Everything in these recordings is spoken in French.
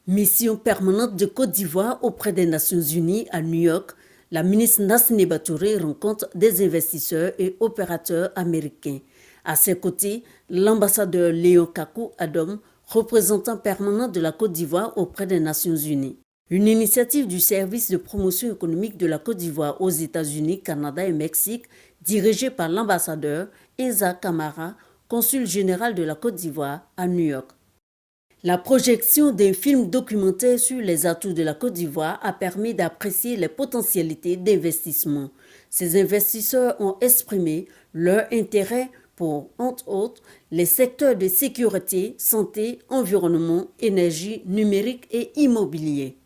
Mission permanente de Côte d'Ivoire auprès des Nations Unies à New York, la ministre Nassine Batouré rencontre des investisseurs et opérateurs américains. À ses côtés, l'ambassadeur Léon Kakou Adom, représentant permanent de la Côte d'Ivoire auprès des Nations Unies. Une initiative du service de promotion économique de la Côte d'Ivoire aux États-Unis, Canada et Mexique, dirigée par l'ambassadeur Eza Camara, consul général de la Côte d'Ivoire à New York. La projection d'un film documentaire sur les atouts de la Côte d'Ivoire a permis d'apprécier les potentialités d'investissement. Ces investisseurs ont exprimé leur intérêt pour, entre autres, les secteurs de sécurité, santé, environnement, énergie, numérique et immobilier.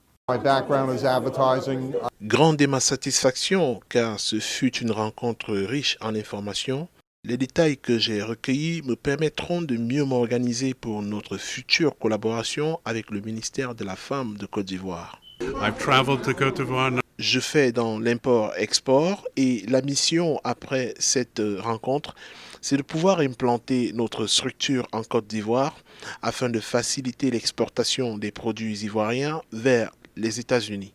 Grande est ma satisfaction car ce fut une rencontre riche en informations. Les détails que j'ai recueillis me permettront de mieux m'organiser pour notre future collaboration avec le ministère de la Femme de Côte d'Ivoire. Je fais dans l'import-export et la mission après cette rencontre, c'est de pouvoir implanter notre structure en Côte d'Ivoire afin de faciliter l'exportation des produits ivoiriens vers les États-Unis.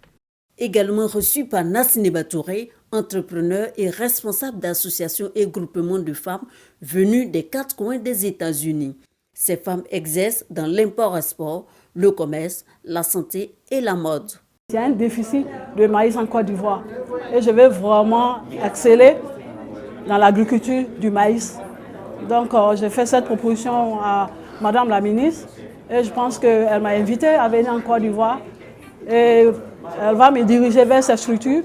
Également reçu par Nassine Batouré, entrepreneur et responsable d'associations et groupements de femmes venues des 4 coins des États-Unis. Ces femmes exercent dans l'import-export, le commerce, la santé et la mode. Il y a un déficit de maïs en Côte d'Ivoire et je vais vraiment exceller dans l'agriculture du maïs. Donc j'ai fait cette proposition à Madame la ministre et je pense qu'elle m'a invité à venir en Côte d'Ivoire et elle va me diriger vers ces structures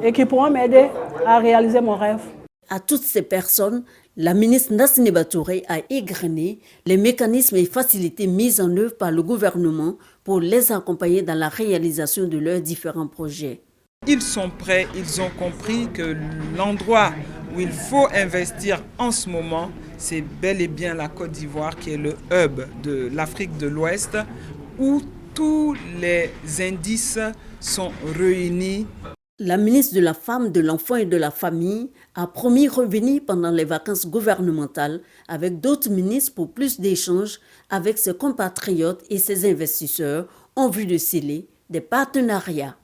et qui pourront m'aider à réaliser mon rêve. À toutes ces personnes, la ministre Nassine Batouré a égrené les mécanismes et facilités mis en œuvre par le gouvernement pour les accompagner dans la réalisation de leurs différents projets. Ils sont prêts, ils ont compris que l'endroit où il faut investir en ce moment, c'est bel et bien la Côte d'Ivoire qui est le hub de l'Afrique de l'Ouest où tous les indices sont réunis. La ministre de la Femme, de l'Enfant et de la Famille a promis revenir pendant les vacances gouvernementales avec d'autres ministres pour plus d'échanges avec ses compatriotes et ses investisseurs en vue de sceller des partenariats.